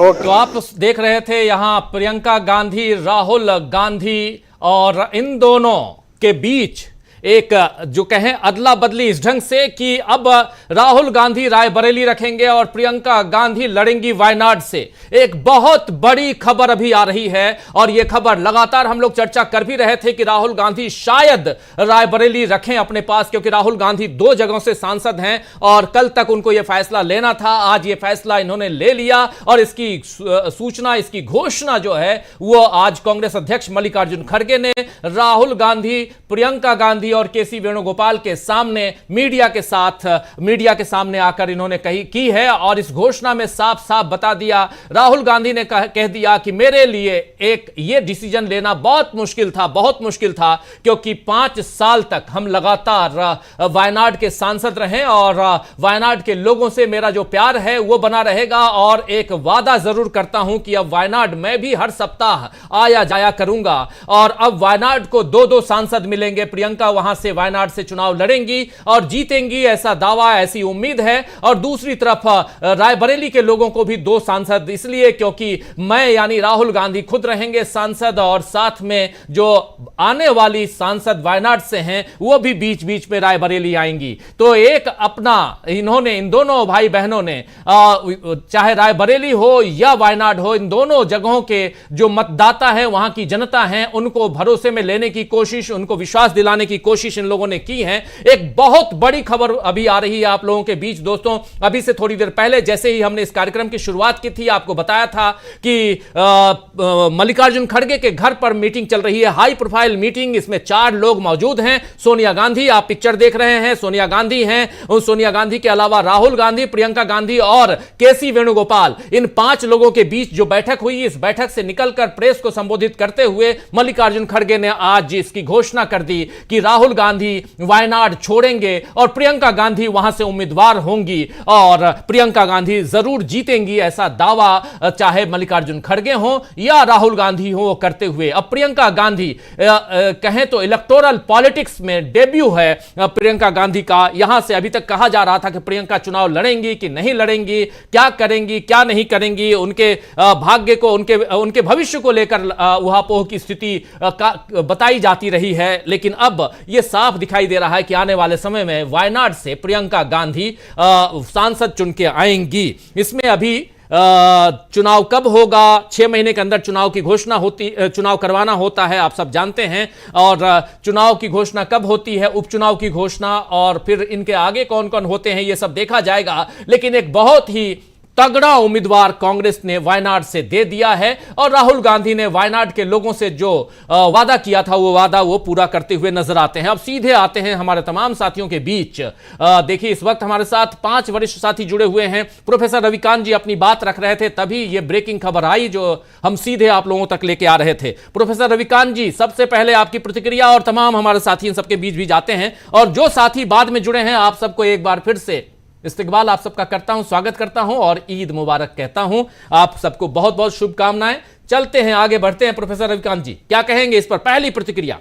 तो आप देख रहे थे यहाँ प्रियंका गांधी, राहुल गांधी और इन दोनों के बीच एक जो कहें अदला बदली इस ढंग से कि अब राहुल गांधी रायबरेली रखेंगे और प्रियंका गांधी लड़ेंगी वायनाड से। एक बहुत बड़ी खबर अभी आ रही है और यह खबर लगातार हम लोग चर्चा कर भी रहे थे कि राहुल गांधी शायद रायबरेली रखें अपने पास, क्योंकि राहुल गांधी 2 जगहों से सांसद हैं और कल तक उनको यह फैसला लेना था। आज यह फैसला इन्होंने ले लिया और इसकी सूचना, इसकी घोषणा जो है वो आज कांग्रेस अध्यक्ष मल्लिकार्जुन खड़गे ने राहुल गांधी, प्रियंका गांधी और केसी वेणुगोपाल के सामने मीडिया के सामने आकर इन्होंने की है। और इस घोषणा में साफ साफ बता दिया, राहुल गांधी ने कह दिया कि मेरे लिए ये डिसीजन लेना बहुत मुश्किल था, क्योंकि 5 साल तक हम लगातार वायनाड के सांसद रहे और वायनाड के लोगों से मेरा जो प्यार है वो बना रहेगा। और एक वादा जरूर करता हूं कि अब वायनाड में भी हर सप्ताह आया जाया करूंगा और अब वायनाड को 2-2 सांसद मिलेंगे। प्रियंका वहां से वायनाड से चुनाव लड़ेंगी और जीतेंगी, ऐसा दावा, ऐसी उम्मीद है। और दूसरी तरफ रायबरेली के लोगों को भी 2 सांसद इसलिए क्योंकि मैं यानी राहुल गांधी खुद रहेंगे सांसद और साथ में जो आने वाली सांसद वायनाड से हैं वो भी बीच बीच में रायबरेली आएंगी। तो एक अपना इन्होंने, इन दोनों भाई बहनों ने, चाहे रायबरेली हो या वायनाड हो, इन दोनों जगहों के जो मतदाता हैं, वहां की जनता है, उनको भरोसे में लेने की कोशिश, उनको विश्वास दिलाने की कोशिश इन लोगों ने की है। एक बहुत बड़ी खबर अभी आ रही है आप लोगों के बीच दोस्तों। अभी से थोड़ी देर पहले जैसे ही हमने इस कार्यक्रम की शुरुआत की थी, आपको बताया था कि मल्लिकार्जुन खड़गे के घर पर मीटिंग चल रही है, हाई प्रोफाइल मीटिंग। इसमें 4 लोग मौजूद हैं। सोनिया गांधी, आप पिक्चर देख रहे हैं, सोनिया गांधी हैं। उन सोनिया गांधी के अलावा राहुल गांधी, प्रियंका गांधी और केसी वेणुगोपाल, इन 5 लोगों के बीच जो बैठक हुई, इस बैठक से निकलकर प्रेस को संबोधित करते हुए मल्लिकार्जुन खड़गे ने आज इसकी घोषणा कर दी कि राहुल गांधी वायनाड छोड़ेंगे और प्रियंका गांधी वहां से उम्मीदवार होंगी और प्रियंका गांधी जरूर जीतेंगी, ऐसा दावा चाहे मल्लिकार्जुन खड़गे हो या राहुल गांधी हो करते हुए। अब प्रियंका गांधी कहें तो इलेक्टोरल पॉलिटिक्स में डेब्यू है प्रियंका गांधी का। यहां से अभी तक कहा जा रहा था कि प्रियंका चुनाव लड़ेंगी कि नहीं लड़ेंगी, क्या करेंगी क्या नहीं करेंगी, उनके भाग्य को, उनके भविष्य को लेकर उहापोह की स्थिति बताई जाती रही है। लेकिन अब यह साफ दिखाई दे रहा है कि आने वाले समय में वायनाड से प्रियंका गांधी सांसद चुन के आएंगी। इसमें अभी चुनाव कब होगा, 6 महीने के अंदर चुनाव की घोषणा होती, चुनाव करवाना होता है, आप सब जानते हैं। और चुनाव की घोषणा कब होती है, उपचुनाव की घोषणा, और फिर इनके आगे कौन कौन होते हैं ये सब देखा जाएगा। लेकिन एक बहुत ही तगड़ा उम्मीदवार कांग्रेस ने वायनाड से दे दिया है और राहुल गांधी ने वायनाड के लोगों से जो वादा किया था वो वादा वो पूरा करते हुए नजर आते हैं। अब सीधे आते हैं हमारे तमाम साथियों के बीच। देखिए, इस वक्त हमारे साथ 5 वरिष्ठ साथी जुड़े हुए हैं। प्रोफेसर रविकांत जी अपनी बात रख रहे थे, तभी ये ब्रेकिंग खबर आई जो हम सीधे आप लोगों तक लेके आ रहे थे। प्रोफेसर रविकांत जी, सबसे पहले आपकी प्रतिक्रिया और तमाम हमारे साथी इन सबके बीच भी जाते हैं। और जो साथी बाद में जुड़े हैं, आप सबको एक बार फिर से इस्तकबाल आप सबका करता हूं, स्वागत करता हूं और ईद मुबारक कहता हूं। आप सबको बहुत बहुत शुभकामनाएं। चलते हैं, आगे बढ़ते हैं। प्रोफेसर रविकांत जी, क्या कहेंगे इस पर, पहली प्रतिक्रिया।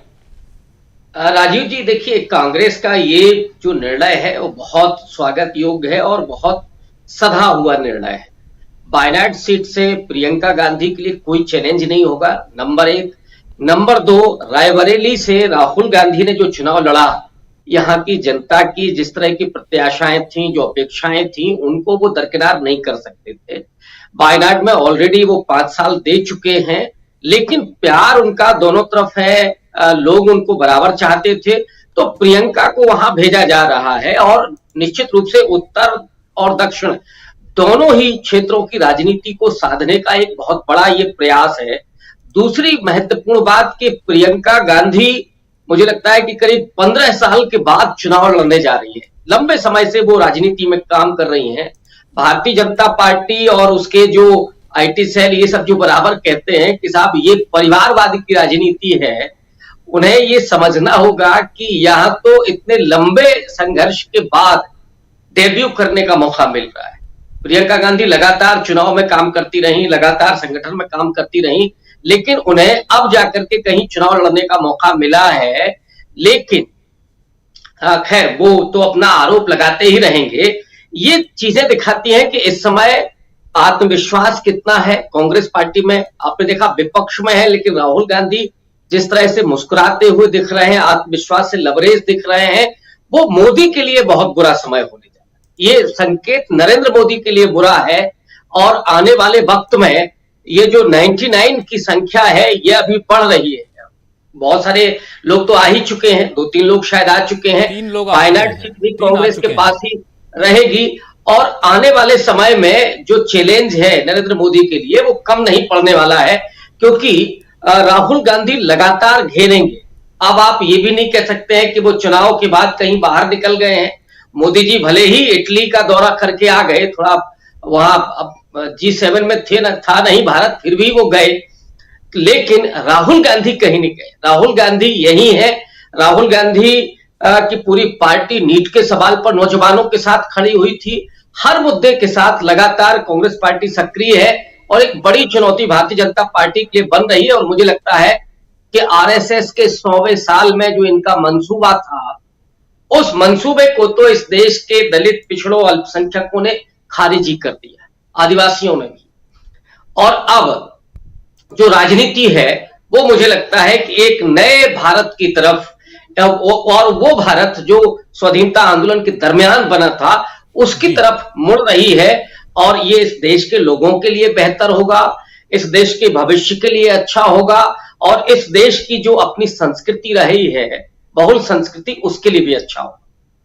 राजीव जी, देखिए, कांग्रेस का ये जो निर्णय है वो बहुत स्वागत योग्य है और बहुत सधा हुआ निर्णय है। वायनाड सीट से प्रियंका गांधी के लिए कोई चैलेंज नहीं होगा, नंबर 1। नंबर 2, रायबरेली से राहुल गांधी ने जो चुनाव लड़ा, यहाँ की जनता की जिस तरह की प्रत्याशाएं थी, जो अपेक्षाएं थी, उनको वो दरकिनार नहीं कर सकते थे। वायनाड में ऑलरेडी वो 5 साल दे चुके हैं, लेकिन प्यार उनका दोनों तरफ है, लोग उनको बराबर चाहते थे, तो प्रियंका को वहां भेजा जा रहा है। और निश्चित रूप से उत्तर और दक्षिण दोनों ही क्षेत्रों की राजनीति को साधने का एक बहुत बड़ा ये प्रयास है। दूसरी महत्वपूर्ण बात कि प्रियंका गांधी, मुझे लगता है कि करीब 15 साल के बाद चुनाव लड़ने जा रही है। लंबे समय से वो राजनीति में काम कर रही हैं। भारतीय जनता पार्टी और उसके जो आईटी सेल, ये सब जो बराबर कहते हैं कि साहब ये परिवारवादी की राजनीति है, उन्हें ये समझना होगा कि यहाँ तो इतने लंबे संघर्ष के बाद डेब्यू करने का मौका मिल रहा है। प्रियंका गांधी लगातार चुनाव में काम करती रही, लगातार संगठन में काम करती रही, लेकिन उन्हें अब जाकर के कहीं चुनाव लड़ने का मौका मिला है। लेकिन खैर, वो तो अपना आरोप लगाते ही रहेंगे। ये चीजें दिखाती हैं कि इस समय आत्मविश्वास कितना है कांग्रेस पार्टी में। आपने देखा विपक्ष में है, लेकिन राहुल गांधी जिस तरह से मुस्कुराते हुए दिख रहे हैं, आत्मविश्वास से लबरेज दिख रहे हैं, वो मोदी के लिए बहुत बुरा समय होने जा रहा है। ये संकेत नरेंद्र मोदी के लिए बुरा है, और आने वाले वक्त में ये जो 99 की संख्या है ये अभी बढ़ रही है। बहुत सारे लोग तो आ ही चुके हैं, 2-3 लोग शायद आ चुके हैं। 3 लोग वायनाड सीट भी कांग्रेस के पास ही रहेगी, और आने वाले समय में जो चैलेंज है नरेंद्र मोदी के लिए वो कम नहीं पड़ने वाला है, क्योंकि राहुल गांधी लगातार घेरेंगे। अब आप ये भी नहीं कह सकते हैं कि वो चुनाव के बाद कहीं बाहर निकल गए हैं। मोदी जी भले ही इटली का दौरा करके आ गए, थोड़ा वहां G7 में था नहीं भारत, फिर भी वो गए, लेकिन राहुल गांधी कहीं नहीं गए। राहुल गांधी यही है। राहुल गांधी की पूरी पार्टी नीट के सवाल पर नौजवानों के साथ खड़ी हुई थी। हर मुद्दे के साथ लगातार कांग्रेस पार्टी सक्रिय है, और एक बड़ी चुनौती भारतीय जनता पार्टी के लिए बन रही है। और मुझे लगता है कि आरएसएस के 100वें साल में जो इनका मंसूबा था, उस मंसूबे को तो इस देश के दलित, पिछड़ों, अल्पसंख्यकों ने खारिज ही कर दिया, आदिवासियों ने भी। और अब जो राजनीति है वो मुझे लगता है कि एक नए भारत की तरफ, और वो भारत जो स्वाधीनता आंदोलन के दरमियान बना था, उसकी तरफ मुड़ रही है। और ये इस देश के लोगों के लिए बेहतर होगा, इस देश के भविष्य के लिए अच्छा होगा, और इस देश की जो अपनी संस्कृति रही है, बहुल संस्कृति, उसके लिए भी अच्छा होगा।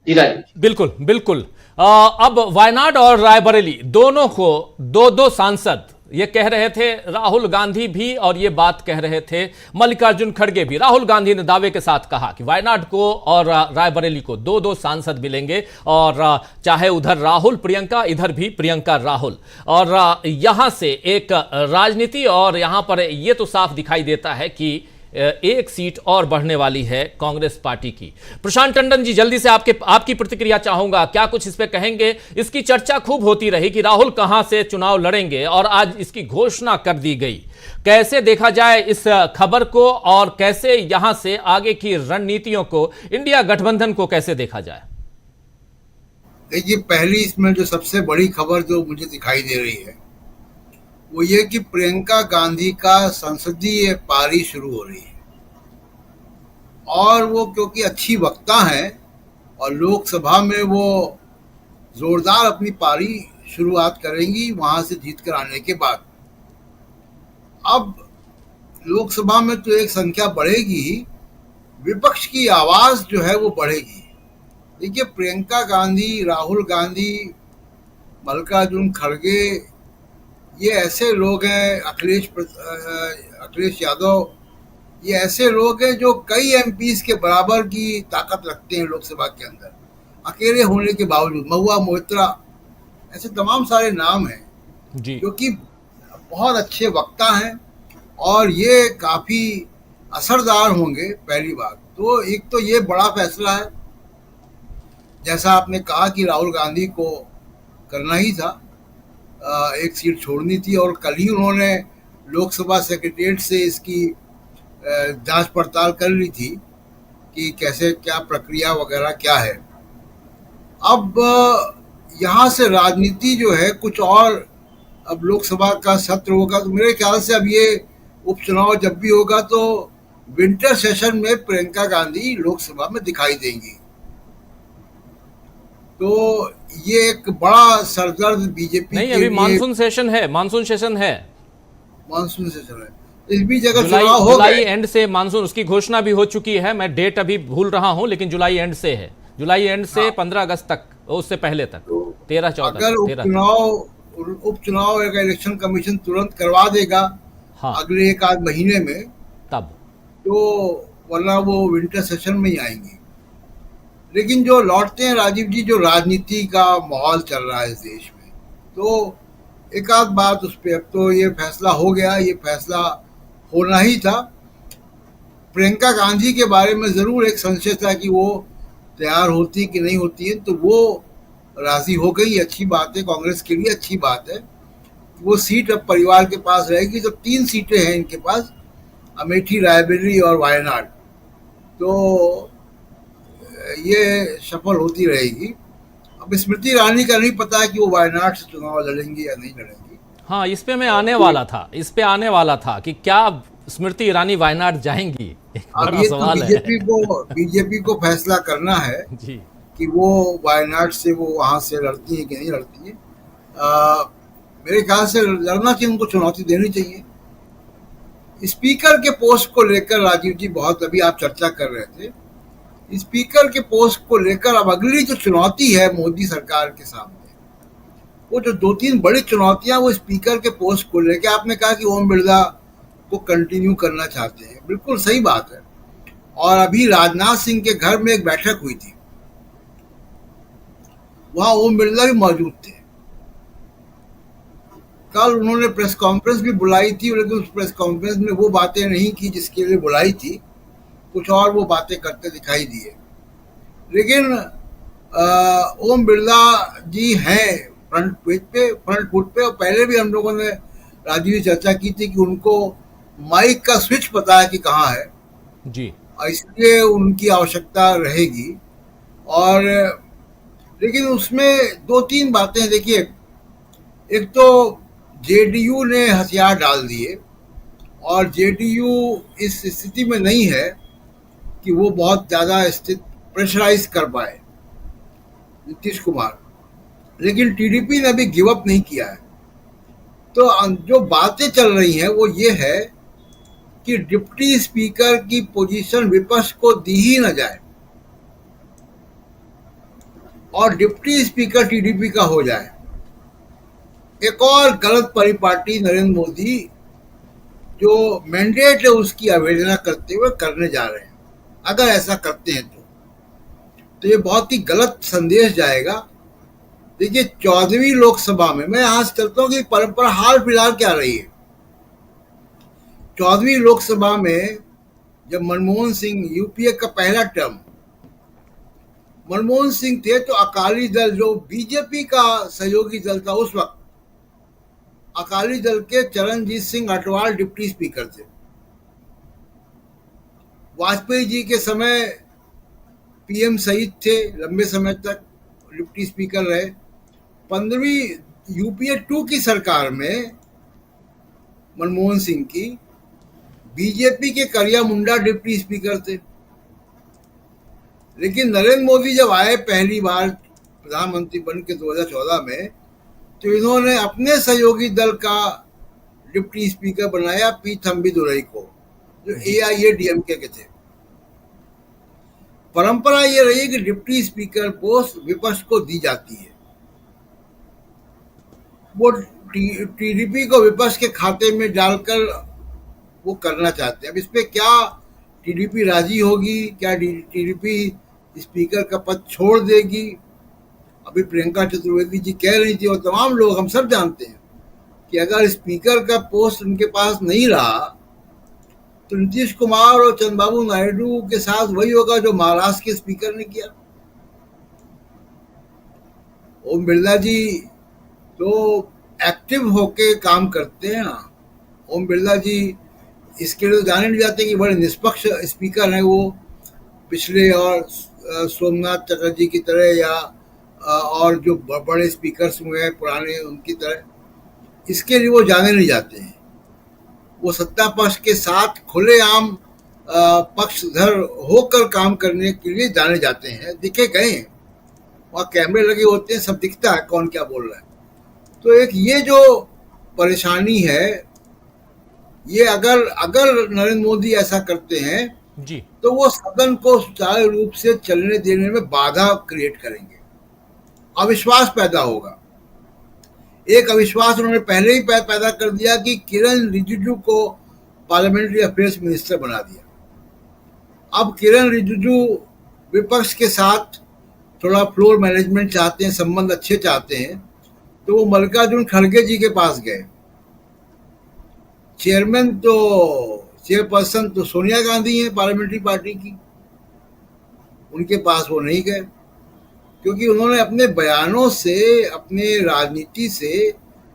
जी राजीव। बिल्कुल बिल्कुल। अब वायनाड और रायबरेली दोनों को 2-2 सांसद, ये कह रहे थे राहुल गांधी भी, और ये बात कह रहे थे मल्लिकार्जुन खड़गे भी। राहुल गांधी ने दावे के साथ कहा कि वायनाड को और रायबरेली को 2-2 सांसद मिलेंगे, और चाहे उधर राहुल प्रियंका, इधर भी प्रियंका राहुल। और यहां से एक राजनीति, और यहां पर ये तो साफ दिखाई देता है कि एक सीट और बढ़ने वाली है कांग्रेस पार्टी की। प्रशांत टंडन जी, जल्दी से आपकी प्रतिक्रिया चाहूंगा, क्या कुछ इस पे कहेंगे? इसकी चर्चा खूब होती रही कि राहुल कहां से चुनाव लड़ेंगे, और आज इसकी घोषणा कर दी गई। कैसे देखा जाए इस खबर को, और कैसे यहां से आगे की रणनीतियों को, इंडिया गठबंधन को कैसे देखा जाए? देखिए, पहली इसमें जो सबसे बड़ी खबर जो मुझे दिखाई दे रही है वो ये कि प्रियंका गांधी का संसदीय पारी शुरू हो रही है, और वो क्योंकि अच्छी वक्ता हैं और लोकसभा में वो जोरदार अपनी पारी शुरुआत करेंगी वहां से जीत कर आने के बाद। अब लोकसभा में तो एक संख्या बढ़ेगी, विपक्ष की आवाज जो है वो बढ़ेगी। देखिए, प्रियंका गांधी, राहुल गांधी, मल्लिकार्जुन खड़गे, ये ऐसे लोग हैं, अखिलेश यादव, ये ऐसे लोग हैं जो कई एमपीज के बराबर की ताकत रखते हैं लोकसभा के अंदर, अकेले होने के बावजूद। महुआ मोइत्रा, ऐसे तमाम सारे नाम हैं जी, जो कि बहुत अच्छे वक्ता हैं, और ये काफी असरदार होंगे। पहली बात तो एक तो ये बड़ा फैसला है, जैसा आपने कहा कि राहुल गांधी को करना ही था, एक सीट छोड़नी थी, और कल ही उन्होंने लोकसभा सेक्रेटरीट से इसकी जांच पड़ताल कर ली थी कि कैसे क्या प्रक्रिया वगैरह क्या है। अब यहाँ से राजनीति जो है कुछ और, अब लोकसभा का सत्र होगा तो मेरे ख्याल से अब ये उपचुनाव जब भी होगा तो विंटर सेशन में प्रियंका गांधी लोकसभा में दिखाई देंगी। तो ये एक बड़ा सरदर्द बीजेपी नहीं, अभी मानसून सेशन है, मानसून सेशन है। इस बीच अगर चुनाव हो जुलाई एंड से मानसून, उसकी घोषणा भी हो चुकी है। मैं डेट अभी भूल रहा हूं, लेकिन जुलाई एंड से है, जुलाई एंड से 15 अगस्त तक, उससे पहले तक, 13-14। अगर उपचुनाव इलेक्शन कमीशन तुरंत करवा देगा अगले 1-8 महीने में, तब तो, वरना वो विंटर सेशन में ही आएंगे। लेकिन जो लौटते हैं राजीव जी, जो राजनीति का माहौल चल रहा है इस देश में, तो एक आध बात उस पर, अब तो ये फैसला हो गया, ये फैसला होना ही था। प्रियंका गांधी के बारे में जरूर एक संशय था कि वो तैयार होती कि नहीं होती है, तो वो राजी हो गई, अच्छी बात है, कांग्रेस के लिए अच्छी बात है। वो सीट अब परिवार के पास रहेगी। तो 3 सीटें हैं इनके पास, अमेठी, रायबरेली और वायनाड, तो ये सफल होती रहेगी। अब स्मृति ईरानी का नहीं पता है कि वो वायनाड से चुनाव लड़ेंगी या नहीं लड़ेंगी, हाँ, इस पे मैं आने वाला था, इस पे आने वाला था कि क्या स्मृति ईरानी वायनाड जाएंगी, एक अब बड़ा ये तो सवाल है। बीजेपी को फैसला करना है जी। कि वो वायनाड से वो वहां से लड़ती है कि नहीं लड़ती है। मेरे ख्याल से लड़ना चाहिए, उनको चुनौती देनी चाहिए। स्पीकर के पोस्ट को लेकर राजीव जी बहुत अभी आप चर्चा कर रहे थे, स्पीकर के पोस्ट को लेकर अब अगली जो चुनौती है मोदी सरकार के सामने, वो जो दो तीन बड़ी चुनौतियां वो स्पीकर के पोस्ट को लेकर, आपने कहा कि ओम बिरला को कंटिन्यू करना चाहते हैं, बिल्कुल सही बात है। और अभी राजनाथ सिंह के घर में एक बैठक हुई थी, वहां ओम बिरला भी मौजूद थे। कल उन्होंने प्रेस कॉन्फ्रेंस भी बुलाई थी, लेकिन उस प्रेस कॉन्फ्रेंस में वो बातें नहीं की जिसके लिए बुलाई थी, कुछ और वो बातें करते दिखाई दिए। लेकिन ओम बिरला जी हैं फ्रंट पेज पे, फ्रंट फुट पे। और पहले भी हम लोगों ने राजीव जी चर्चा की थी कि उनको माइक का स्विच पता है कि कहाँ है जी। और इसलिए उनकी आवश्यकता रहेगी। और लेकिन उसमें दो तीन बातें देखिए, एक तो जेडीयू ने हथियार डाल दिए और जेडीयू इस स्थिति में नहीं है कि वो बहुत ज्यादा प्रेशराइज कर पाए नीतीश कुमार, लेकिन टीडीपी ने अभी गिव अप नहीं किया है। तो जो बातें चल रही हैं वो ये है कि डिप्टी स्पीकर की पोजीशन विपक्ष को दी ही न जाए और डिप्टी स्पीकर टीडीपी का हो जाए। एक और गलत परिपाटी नरेंद्र मोदी जो मैंडेट है उसकी अवहेलना करते हुए करने जा रहे हैं। अगर ऐसा करते हैं तो ये बहुत ही गलत संदेश जाएगा। देखिए 14वीं लोकसभा में, मैं यहां से चलता हूं कि परंपरा हाल फिलहाल क्या रही है। 14वीं लोकसभा में जब मनमोहन सिंह, यूपीए का पहला टर्म, मनमोहन सिंह थे तो अकाली दल जो बीजेपी का सहयोगी दल था उस वक्त, अकाली दल के चरणजीत सिंह अटवाल डिप्टी स्पीकर थे। वाजपेयी जी के समय पीएम सईद थे, लंबे समय तक डिप्टी स्पीकर रहे। 15वीं यूपीए 2 की सरकार में मनमोहन सिंह की बीजेपी के करिया मुंडा डिप्टी स्पीकर थे। लेकिन नरेंद्र मोदी जब आए पहली बार प्रधानमंत्री बन के 2014 में, तो इन्होंने अपने सहयोगी दल का डिप्टी स्पीकर बनाया पी थम्बीदुरई को, जो एआईएडीएमके के थे। परंपरा ये रही है कि डिप्टी स्पीकर पोस्ट विपक्ष को दी जाती है। वो टीडीपी को विपक्ष के खाते में डालकर वो करना चाहते हैं। अब इस पे क्या टीडीपी राजी होगी, क्या टीडीपी स्पीकर का पद छोड़ देगी? अभी प्रियंका चतुर्वेदी जी कह रही थी और तमाम लोग, हम सब जानते हैं कि अगर स्पीकर का पोस्ट उनके पास नहीं रहा तो नीतीश कुमार और चंद्रबाबू नायडू के साथ वही होगा जो महाराष्ट्र के स्पीकर ने किया। ओम बिरला जी तो एक्टिव होके काम करते हैं ना। ओम बिरला जी इसके लिए जाने नहीं जाते कि बड़े निष्पक्ष स्पीकर हैं वो, पिछले और सोमनाथ चटर्जी की तरह या और जो बड़े स्पीकर्स हुए हैं पुराने उनकी तरह, इसके लिए वो जाने नहीं जाते हैं। वो सत्ता पक्ष के साथ खुलेआम पक्षधर होकर काम करने के लिए जाने जाते हैं, दिखे गए हैं। वहाँ कैमरे लगे होते हैं, सब दिखता है कौन क्या बोल रहा है। तो एक ये जो परेशानी है, ये अगर नरेंद्र मोदी ऐसा करते हैं जी, तो वो सदन को सुचारू रूप से चलने देने में बाधा क्रिएट करेंगे, अविश्वास पैदा होगा। एक अविश्वास उन्होंने पहले ही पैदा कर दिया कि किरण रिजिजू को पार्लियामेंट्री अफेयर्स मिनिस्टर बना दिया। अब किरण रिजिजू विपक्ष के साथ थोड़ा फ्लोर मैनेजमेंट चाहते हैं, संबंध अच्छे चाहते हैं, तो वो मल्लिकार्जुन खड़गे जी के पास गए। चेयरपर्सन तो सोनिया गांधी हैं पार्लियामेंट्री पार्टी की, उनके पास वो नहीं गए क्योंकि उन्होंने अपने बयानों से, अपने राजनीति से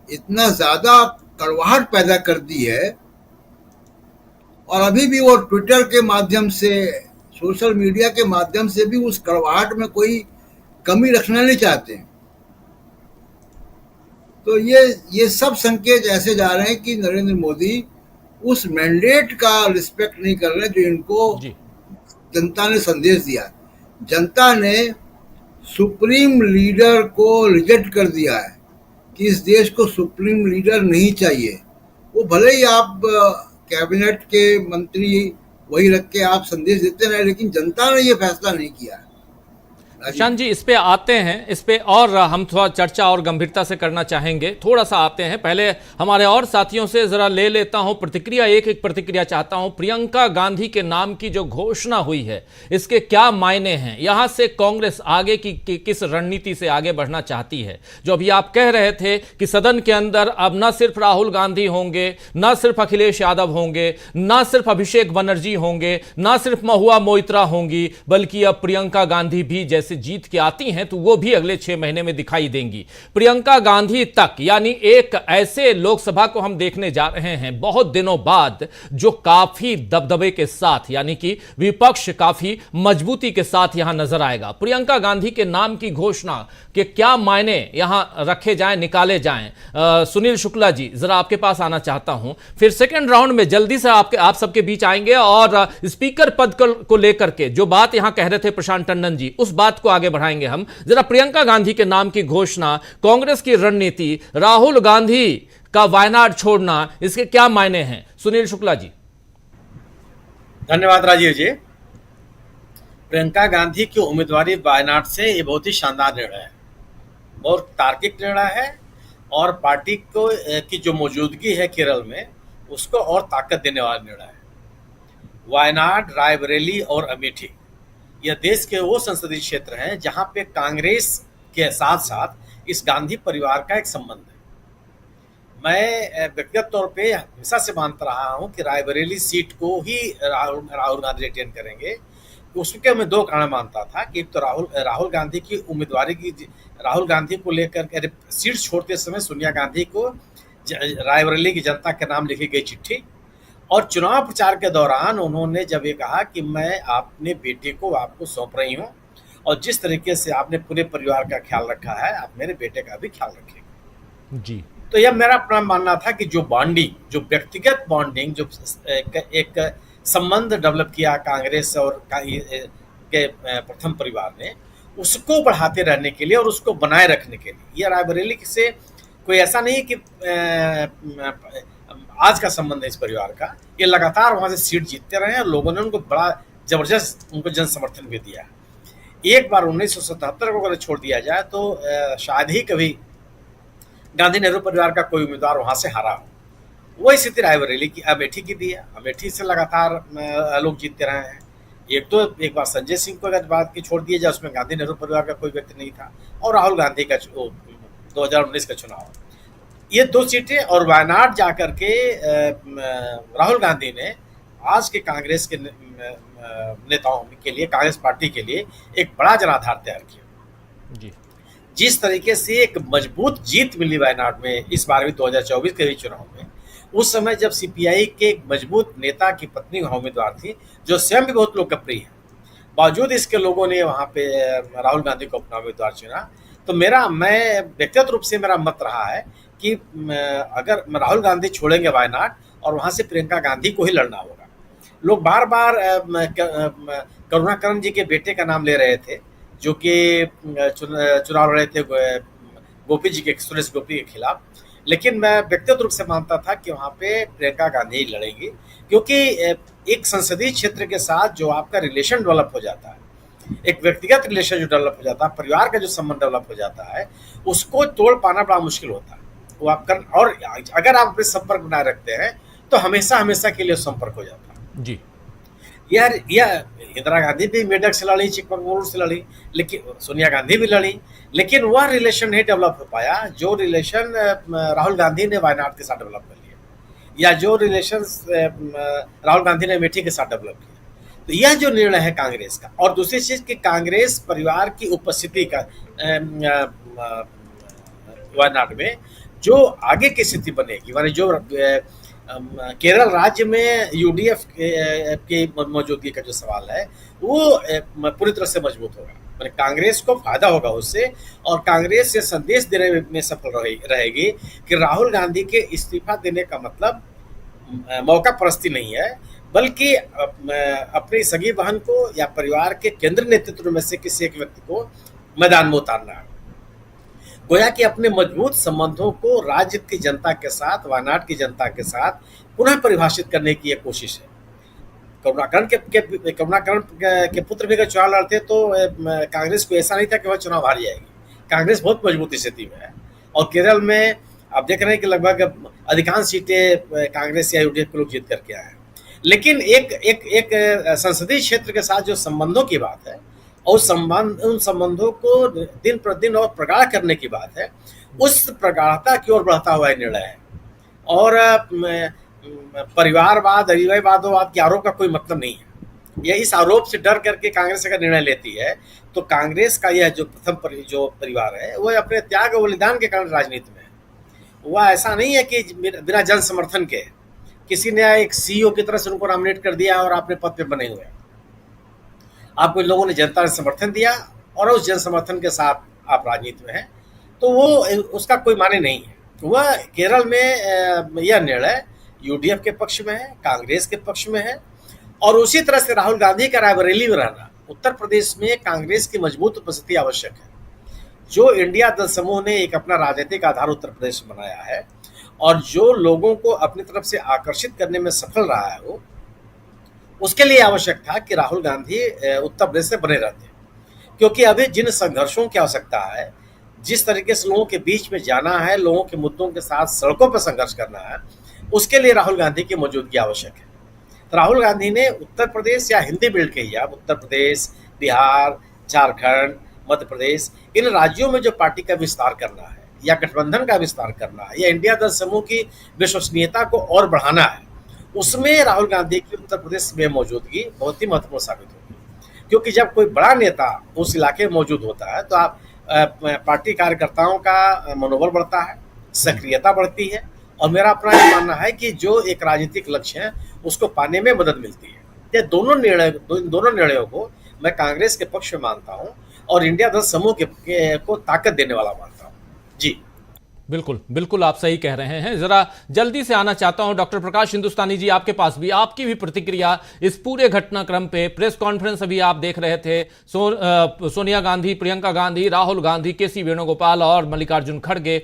इतना ज्यादा कड़वाहट पैदा कर दी है। और अभी भी वो ट्विटर के माध्यम से, सोशल मीडिया के माध्यम से भी उस कड़वाहट में कोई कमी रखना नहीं चाहते। तो ये सब संकेत ऐसे जा रहे हैं कि नरेंद्र मोदी उस मैंडेट का रिस्पेक्ट नहीं कर रहे जो इनको जी। जनता ने संदेश दिया। जनता ने सुप्रीम लीडर को रिजेक्ट कर दिया है कि इस देश को सुप्रीम लीडर नहीं चाहिए। वो भले ही आप कैबिनेट के मंत्री वही रख के आप संदेश देते रहे, लेकिन जनता ने ये फैसला नहीं किया। प्रशांत जी, इस पे आते हैं, इस पे और हम थोड़ा चर्चा और गंभीरता से करना चाहेंगे। थोड़ा सा आते हैं, पहले हमारे और साथियों से जरा ले लेता हूं प्रतिक्रिया, एक एक प्रतिक्रिया चाहता हूं। प्रियंका गांधी के नाम की जो घोषणा हुई है, इसके क्या मायने हैं? यहां से कांग्रेस आगे की किस रणनीति से आगे बढ़ना चाहती है? जो अभी आप कह रहे थे कि सदन के अंदर अब न सिर्फ राहुल गांधी होंगे, न सिर्फ अखिलेश यादव होंगे, न सिर्फ अभिषेक बनर्जी होंगे, न सिर्फ महुआ मोइत्रा होंगी, बल्कि अब प्रियंका गांधी भी जैसे जीत के आती हैं तो वो भी अगले 6 महीने में दिखाई देंगी। प्रियंका गांधी तक, यानी एक ऐसे लोकसभा को हम देखने जा रहे हैं बहुत दिनों बाद, जो काफी दबदबे के साथ, यानी कि विपक्ष काफी मजबूती के साथ यहां नजर आएगा। प्रियंका गांधी के नाम की घोषणा के क्या मायने यहां रखे जाएं, निकाले जाएं? सुनील शुक्ला जी, जरा आपके पास आना चाहता हूं, फिर सेकेंड राउंड में जल्दी से आप सबके बीच आएंगे और स्पीकर पद को लेकर के जो बात यहां कह रहे थे प्रशांत टंडन जी, उस बात को आगे बढ़ाएंगे हम। जरा प्रियंका गांधी के नाम की घोषणा, कांग्रेस की रणनीति, राहुल गांधी का वायनाड छोड़ना, इसके क्या मायने हैं? सुनील शुक्ला जी। धन्यवाद राजीव जी। प्रियंका गांधी की उम्मीदवारी वायनाड से ये बहुत ही शानदार निर्णय है, बहुत तार्किक निर्णय है और पार्टी को की जो मौजूदगी है केरल में उसको और ताकत देने वाला निर्णय है। वायनाड, रायबरेली और अमेठी, यह देश के वो संसदीय क्षेत्र हैं जहां पे कांग्रेस के साथ साथ इस गांधी परिवार का एक संबंध है। मैं व्यक्तिगत तौर पे हमेशा से मानता रहा हूं कि रायबरेली सीट को ही राहुल गांधी रिटेन करेंगे। उसके मैं 2 कारण मानता था कि एक तो राहुल गांधी की उम्मीदवारी की, राहुल गांधी को लेकर सीट छोड़ते समय सोनिया गांधी को रायबरेली की जनता के नाम लिखी गई चिट्ठी, और चुनाव प्रचार के दौरान उन्होंने जब ये कहा कि मैं अपने बेटे को आपको सौंप रही हूँ और जिस तरीके से आपने पूरे परिवार का ख्याल रखा है, आप मेरे बेटे का भी ख्याल रखेंगे जी। तो यह मेरा अपना मानना था कि जो बॉन्डिंग, जो व्यक्तिगत बॉन्डिंग, जो एक संबंध डेवलप किया कांग्रेस और के प्रथम परिवार ने, उसको बढ़ाते रहने के लिए और उसको बनाए रखने के लिए, यह रायबरेली से कोई ऐसा नहीं कि आज का संबंध है इस परिवार का, ये लगातार वहां से सीट जीतते रहे और लोगों ने उनको बड़ा जबरदस्त उनको जन समर्थन भी दिया। एक बार 1977 को अगर छोड़ दिया जाए तो शायद ही कभी गांधी नेहरू परिवार का कोई उम्मीदवार वहां से हारा हो। वही स्थिति रायबरेली की, अमेठी की भी है। अमेठी से लगातार लोग जीतते रहे हैं। एक बार संजय सिंह को अगर बात की छोड़ दिया जाए, उसमें गांधी नेहरू परिवार का कोई व्यक्ति नहीं था, और राहुल गांधी का 2019 का चुनाव, ये 2 सीटें। और वायनाड जाकर के राहुल गांधी ने आज के कांग्रेस के नेताओं के लिए, कांग्रेस पार्टी के लिए एक बड़ा जनाधार तैयार किया जी। जिस तरीके से एक मजबूत जीत मिली वायनाड में इस बार भी 2024 के भी चुनाव में, उस समय जब सीपीआई के एक मजबूत नेता की पत्नी वहां उम्मीदवार थी, जो स्वयं भी बहुत लोकप्रिय है, बावजूद इसके लोगों ने वहां पे राहुल गांधी को अपना उम्मीदवार चुना। तो मैं व्यक्तिगत रूप से मेरा मत रहा है कि अगर राहुल गांधी छोड़ेंगे वायनाड और वहां से प्रियंका गांधी को ही लड़ना होगा। लोग बार बार करुणाकरण जी के बेटे का नाम ले रहे थे, जो कि चुनाव लड़े थे गोपी जी के, सुरेश गोपी के खिलाफ, लेकिन मैं व्यक्तिगत रूप से मानता था कि वहां पे प्रियंका गांधी ही लड़ेंगी, क्योंकि एक संसदीय क्षेत्र के साथ जो आपका रिलेशन डेवलप हो जाता है, एक व्यक्तिगत रिलेशन जो डेवलप हो जाता है, परिवार का जो संबंध डेवलप हो जाता है, उसको तोड़ पाना बड़ा मुश्किल होता है। वो आप कर, और अगर आप अपने संपर्क बनाए रखते हैं तो हमेशा हमेशा के लिए संपर्क हो जाता है जी। यार इंदिरा गांधी भी मेडक से लड़ी, चिकमंगलुरु से लड़ी, लेकिन सोनिया गांधी भी लड़ी, लेकिन वह रिलेशन नहीं डेवलप हो पाया जो रिलेशन राहुल गांधी ने वायनाड के साथ डेवलप कर लिया, या जो रिलेशन राहुल गांधी ने अमेठी के साथ डेवलप किया। तो यह जो निर्णय है कांग्रेस का, और दूसरी चीज कि कांग्रेस परिवार की उपस्थिति का वायनाड में जो आगे की स्थिति बनेगी, माने जो केरल राज्य में यूडीएफ की मौजूदगी का जो सवाल है, वो पूरी तरह से मजबूत होगा। मैंने कांग्रेस को फायदा होगा उससे, और कांग्रेस से संदेश देने में सफल रहेगी कि राहुल गांधी के इस्तीफा देने का मतलब मौका परस्ती नहीं है, बल्कि अपनी सगी बहन को या परिवार के केंद्रीय नेतृत्व में से किसी एक व्यक्ति को मैदान में उतारना है। गोया कि अपने मजबूत संबंधों को राज्य की जनता के साथ, वायनाड की जनता के साथ पुनः परिभाषित करने की एक कोशिश है। करुणाकरण के पुत्र भी अगर चुनाव लड़ते तो कांग्रेस को ऐसा नहीं था कि वह चुनाव हार जाएगी। कांग्रेस बहुत मजबूत स्थिति में है, और केरल में आप देख रहे हैं कि लगभग अधिकांश सीटें कांग्रेस या यूडीएफ के लोग जीत करके आए हैं। लेकिन एक संसदीय क्षेत्र के साथ जो संबंधों की बात है, और उन संबंधों को दिन प्रतिदिन और प्रगाढ़ करने की बात है, उस प्रगाढ़ता की ओर बढ़ता हुआ निर्णय है। और परिवारवाद, परिवारवाद के आरोप का कोई मतलब नहीं है। यह इस आरोप से डर करके कांग्रेस अगर निर्णय लेती है, तो कांग्रेस का यह जो प्रथम जो परिवार है वह अपने त्याग और बलिदान के कारण राजनीति में है। वह ऐसा नहीं है कि बिना जन समर्थन के किसी ने एक सीईओ की तरह से उनको नॉमिनेट कर दिया और अपने पद पे बने हुए। आपको लोगों ने, जनता ने समर्थन दिया और उस जन समर्थन के साथ आप राजनीति में हैं, तो वो उसका कोई माने नहीं है। वह केरल में यह निर्णय यूडीएफ के पक्ष में है, कांग्रेस के पक्ष में है, और उसी तरह से राहुल गांधी का रायबरेली में रहना, उत्तर प्रदेश में कांग्रेस की मजबूत उपस्थिति आवश्यक है। जो इंडिया दल समूह ने एक अपना राजनीतिक आधार उत्तर प्रदेश में बनाया है, और जो लोगों को अपनी तरफ से आकर्षित करने में सफल रहा है, वो उसके लिए आवश्यक था कि राहुल गांधी उत्तर प्रदेश से बने रहते, क्योंकि अभी जिन संघर्षों की आवश्यकता है, जिस तरीके से लोगों के बीच में जाना है, लोगों के मुद्दों के साथ सड़कों पर संघर्ष करना है, उसके लिए राहुल गांधी की मौजूदगी आवश्यक है। तो राहुल गांधी ने उत्तर प्रदेश, या हिंदी बेल्ट कहिए आप, उत्तर प्रदेश, बिहार, झारखंड, मध्य प्रदेश, इन राज्यों में जो पार्टी का विस्तार करना है, या गठबंधन का विस्तार करना है, या इंडिया दल समूह की विश्वसनीयता को और बढ़ाना है, उसमें राहुल गांधी की उत्तर प्रदेश में मौजूदगी बहुत ही महत्वपूर्ण साबित होगी। क्योंकि जब कोई बड़ा नेता उस इलाके में मौजूद होता है, तो आप पार्टी कार्यकर्ताओं का मनोबल बढ़ता है, सक्रियता बढ़ती है, और मेरा अपना ये मानना है कि जो एक राजनीतिक लक्ष्य है उसको पाने में मदद मिलती है। ये दोनों निर्णयों को मैं कांग्रेस के पक्ष में मानता हूँ, और इंडिया दल समूह को ताकत देने वाला मानता हूँ। जी बिल्कुल बिल्कुल, आप सही कह रहे हैं। जरा जल्दी से आना चाहता हूं डॉक्टर प्रकाश हिंदुस्तानी जी, आपके पास भी आपकी भी प्रतिक्रिया इस पूरे घटनाक्रम पे। प्रेस कॉन्फ्रेंस अभी आप देख रहे थे, सोनिया गांधी, प्रियंका गांधी, राहुल गांधी, केसी वेणुगोपाल और मल्लिकार्जुन खड़गे,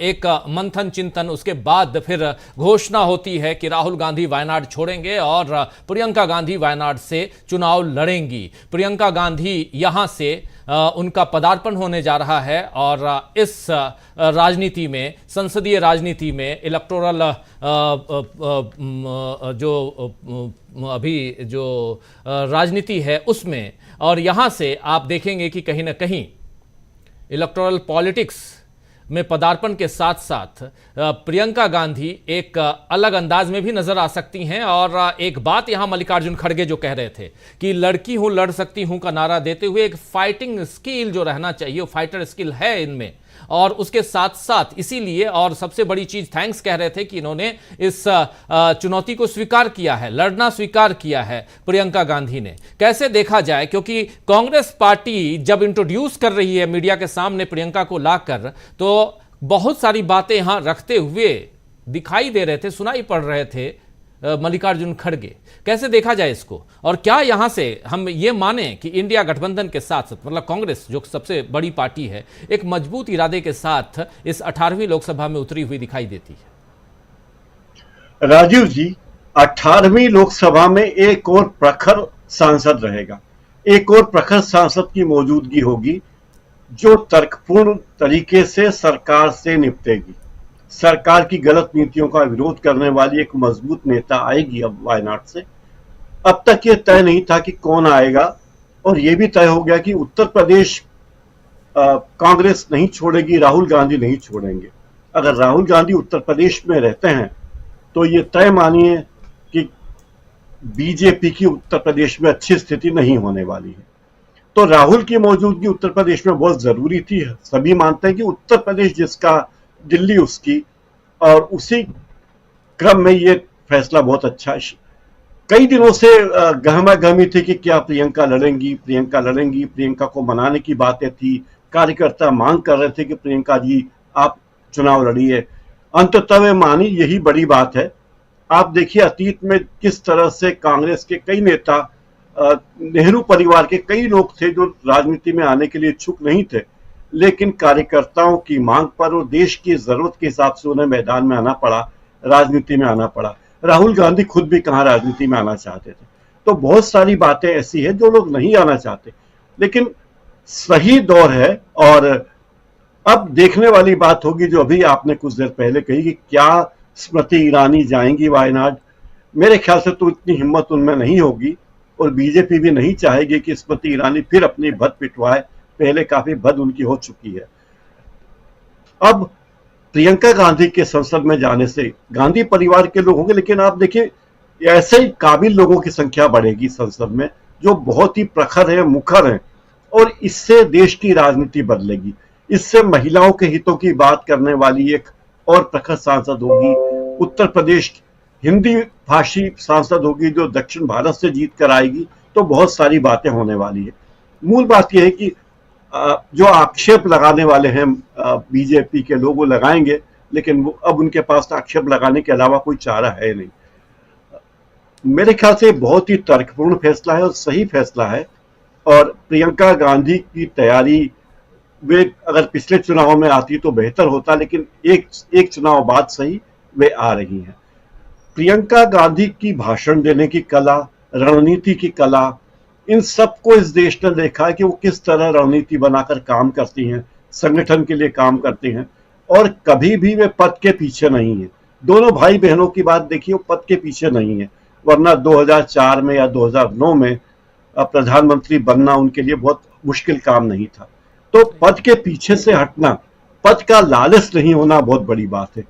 एक मंथन चिंतन, उसके बाद फिर घोषणा होती है कि राहुल गांधी वायनाड छोड़ेंगे और प्रियंका गांधी वायनाड से चुनाव लड़ेंगी। प्रियंका गांधी यहां से उनका पदार्पण होने जा रहा है, और इस राजनीति में, संसदीय राजनीति में, इलेक्टोरल जो अभी जो राजनीति है उसमें, और यहां से आप देखेंगे कि कहीं ना कहीं इलेक्टोरल पॉलिटिक्स में पदार्पण के साथ साथ प्रियंका गांधी एक अलग अंदाज में भी नजर आ सकती हैं। और एक बात यहां मल्लिकार्जुन खड़गे जो कह रहे थे कि लड़की हूं, लड़ सकती हूं का नारा देते हुए, एक फाइटिंग स्किल जो रहना चाहिए, वो फाइटर स्किल है इनमें, और उसके साथ साथ इसीलिए, और सबसे बड़ी चीज थैंक्स कह रहे थे कि इन्होंने इस चुनौती को स्वीकार किया है, लड़ना स्वीकार किया है प्रियंका गांधी ने। कैसे देखा जाए, क्योंकि कांग्रेस पार्टी जब इंट्रोड्यूस कर रही है मीडिया के सामने प्रियंका को लाकर, तो बहुत सारी बातें यहां रखते हुए दिखाई दे रहे थे, सुनाई पड़ रहे थे मल्लिकार्जुन खड़गे। कैसे देखा जाए इसको, और क्या यहां से हम ये माने कि इंडिया गठबंधन के साथ, मतलब कांग्रेस जो सबसे बड़ी पार्टी है, एक मजबूत इरादे के साथ इस 18वीं लोकसभा में उतरी हुई दिखाई देती है? राजीव जी, 18वीं लोकसभा में एक और प्रखर सांसद रहेगा, एक और प्रखर सांसद की मौजूदगी होगी, जो तर्कपूर्ण तरीके से सरकार से निपटेगी। सरकार की गलत नीतियों का विरोध करने वाली एक मजबूत नेता आएगी अब वायनाड से। अब तक ये तय नहीं था कि कौन आएगा, और ये भी तय हो गया कि उत्तर प्रदेश कांग्रेस नहीं छोड़ेगी, राहुल गांधी नहीं छोड़ेंगे। अगर राहुल गांधी उत्तर प्रदेश में रहते हैं तो ये तय मानिए कि बीजेपी की उत्तर प्रदेश में अच्छी स्थिति नहीं होने वाली है। तो राहुल की मौजूदगी उत्तर प्रदेश में बहुत जरूरी थी। सभी मानते हैं कि उत्तर प्रदेश जिसका, दिल्ली उसकी, और उसी क्रम में ये फैसला बहुत अच्छा कई दिनों से गहमा गहमी थी कि क्या प्रियंका लड़ेंगी, प्रियंका लड़ेंगी, प्रियंका को मनाने की बातें थी, कार्यकर्ता मांग कर रहे थे कि प्रियंका जी आप चुनाव लड़िए। अंततः वे मानी, यही बड़ी बात है। आप देखिए अतीत में किस तरह से कांग्रेस के कई नेता, नेहरू परिवार के कई लोग थे जो राजनीति में आने के लिए इच्छुक नहीं थे, लेकिन कार्यकर्ताओं की मांग पर और देश की जरूरत के हिसाब से उन्हें मैदान में आना पड़ा, राजनीति में आना पड़ा। राहुल गांधी खुद भी कहाँ राजनीति में आना चाहते थे। तो बहुत सारी बातें ऐसी है जो लोग नहीं आना चाहते, लेकिन सही दौर है। और अब देखने वाली बात होगी जो अभी आपने कुछ देर पहले कही कि क्या स्मृति ईरानी जाएंगी वायनाड। मेरे ख्याल से तो इतनी हिम्मत उनमें नहीं होगी, और बीजेपी भी नहीं चाहेगी कि स्मृति ईरानी फिर अपनी भद पिटवाए। पहले काफी भद उनकी हो चुकी है। अब प्रियंका गांधी के संसद में जाने से गांधी परिवार के लोग होंगे, लेकिन आप देखिए ऐसे ही काबिल लोगों की संख्या बढ़ेगी संसद में जो बहुत ही प्रखर है, मुखर है, और इससे देश की राजनीति बदलेगी। इससे महिलाओं के हितों की बात करने वाली एक और प्रखर सांसद होगी। उत्तर प्रदेश हिंदी भाषी सांसद होगी जो दक्षिण भारत से जीत कर आएगी। तो बहुत सारी बातें होने वाली है। मूल बात यह है कि जो आक्षेप लगाने वाले हैं बीजेपी के लोग वो लगाएंगे, लेकिन वो अब उनके पास आक्षेप लगाने के अलावा कोई चारा है नहीं। मेरे ख्याल से बहुत ही तर्कपूर्ण फैसला है और सही फैसला है। और प्रियंका गांधी की तैयारी, वे अगर पिछले चुनाव में आती तो बेहतर होता, लेकिन एक चुनाव बाद सही वे आ रही हैं। प्रियंका गांधी की भाषण देने की कला, रणनीति की कला, इन सबको इस देश ने देखा है कि वो किस तरह रणनीति बनाकर काम करती हैं, संगठन के लिए काम करती हैं, और कभी भी वे पद के पीछे नहीं है। दोनों भाई बहनों की बात देखिए, वो पद के पीछे नहीं है, वरना 2004 में या 2009 में प्रधानमंत्री बनना उनके लिए बहुत मुश्किल काम नहीं था। तो पद के पीछे से हटना, पद का लालच नहीं होना बहुत बड़ी बात है।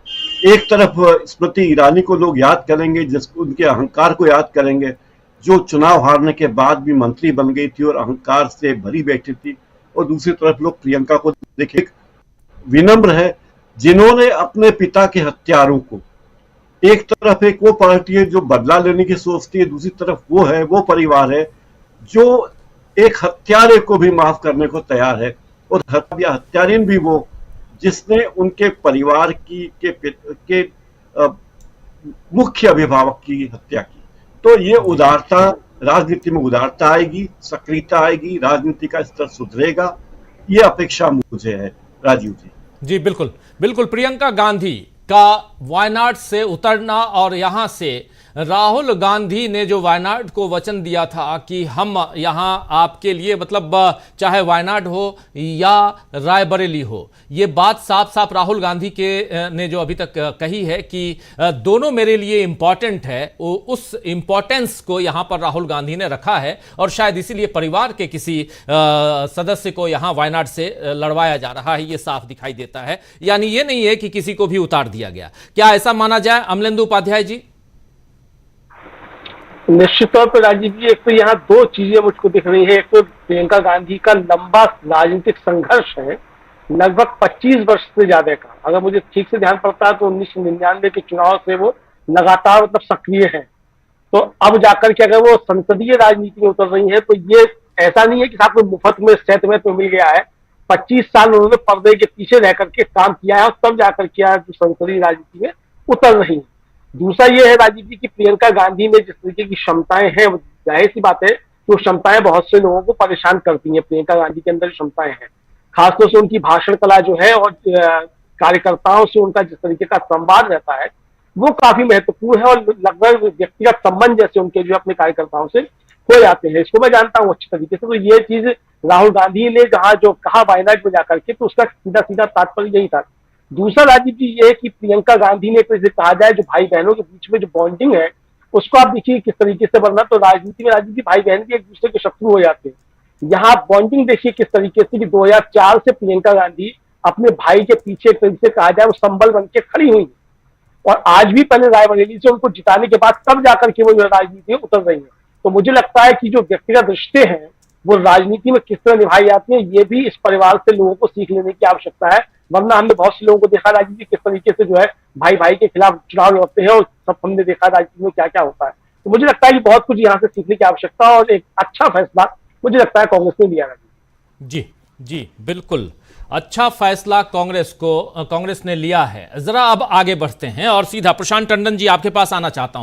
एक तरफ स्मृति ईरानी को लोग याद करेंगे, जिसको उनके अहंकार को याद करेंगे, जो चुनाव हारने के बाद भी मंत्री बन गई थी और अहंकार से भरी बैठी थी, और दूसरी तरफ लोग प्रियंका को देखिए, विनम्र है, जिन्होंने अपने पिता के हत्यारों को, एक तरफ एक वो पार्टी है जो बदला लेने की सोचती है, दूसरी तरफ वो परिवार है जो एक हत्यारे को भी माफ करने को तैयार है, और हत्यारीन भी वो जिसने उनके परिवार के मुख्य अभिभावक की हत्या की। तो ये उदारता, राजनीति में उदारता आएगी, सक्रियता आएगी, राजनीति का स्तर सुधरेगा, ये अपेक्षा मुझे है। राजीव जी। जी बिल्कुल बिल्कुल। प्रियंका गांधी का वायनाड से उतरना, और यहां से राहुल गांधी ने जो वायनाड को वचन दिया था कि हम यहां आपके लिए, मतलब चाहे वायनाड हो या रायबरेली हो, ये बात साफ साफ राहुल गांधी के ने जो अभी तक कही है कि दोनों मेरे लिए इंपॉर्टेंट है, उस इंपॉर्टेंस को यहां पर राहुल गांधी ने रखा है, और शायद इसीलिए परिवार के किसी सदस्य को यहां वायनाड से लड़वाया जा रहा है। ये साफ दिखाई देता है, यानी ये नहीं है कि किसी को भी उतार दिया गया। क्या ऐसा माना जाए अमलेंदु उपाध्याय जी? निश्चित तौर पर राजीव जी, एक तो यहाँ दो चीजें मुझको दिख रही है। एक तो प्रियंका गांधी का लंबा राजनीतिक संघर्ष है, लगभग 25 वर्ष से ज्यादा का। अगर मुझे ठीक से ध्यान पड़ता है तो 1999 के चुनाव से वो लगातार मतलब सक्रिय है। तो अब जाकर के अगर वो संसदीय राजनीति में उतर रही है तो ये ऐसा नहीं है कि साथ में मुफ्त में सेहत में तो मिल गया है। 25 साल उन्होंने पर्दे के पीछे रह करके काम किया है, और तब जाकर के संसदीय राजनीति में उतर रही है। दूसरा ये है राजीव जी की प्रियंका गांधी में जिस तरीके की क्षमताएं हैं, जाहिर सी बात है कि वो क्षमताएं बहुत से लोगों को परेशान करती हैं। प्रियंका गांधी के अंदर क्षमताएं हैं, खासतौर से उनकी भाषण कला जो है, और कार्यकर्ताओं से उनका जिस तरीके का संवाद रहता है वो काफी महत्वपूर्ण है, और लगभग व्यक्तिगत संबंध जैसे उनके जो अपने कार्यकर्ताओं से हो जाते हैं। इसको मैं जानता हूँ अच्छी तरीके से। तो ये चीज राहुल गांधी ने जहाँ जो कहा वायनाड में जाकर के, तो उसका सीधा सीधा तात्पर्य यही था। दूसरा राजीव जी ये है कि प्रियंका गांधी ने, तो इसे कहा जाए जो भाई बहनों के बीच में जो बॉन्डिंग है उसको आप देखिए किस तरीके से, वरना तो राजनीति में राजनीति भाई बहन भी एक दूसरे के शत्रु हो जाते हैं। यहाँ बॉन्डिंग देखिए किस तरीके से कि 2004 से प्रियंका गांधी अपने भाई के पीछे एक तरीके से कहा जाए वो संबल बन के खड़ी हुई है, और आज भी पहले रायबरेली से उनको जिताने के बाद तब जाकर के वो राजनीति में उतर रही है। तो मुझे लगता है कि जो व्यक्तिगत रिश्ते हैं वो राजनीति में किस तरह निभाई जाती है, ये भी इस परिवार से लोगों को सीख लेने की आवश्यकता है। वरना हमने बहुत से लोगों को देखा राजनीति किस तरीके से जो है भाई भाई के खिलाफ चुनाव लड़ते हैं, और सब हमने देखा राजनीति में क्या क्या होता है। तो मुझे लगता है कि बहुत कुछ यहाँ से सीखने की आवश्यकता है और एक अच्छा फैसला मुझे लगता है कांग्रेस ने लिया है। जी जी बिल्कुल, अच्छा फैसला कांग्रेस ने लिया है। जरा अब आगे बढ़ते हैं और सीधा प्रशांत टंडन जी आपके पास आना चाहता हूं।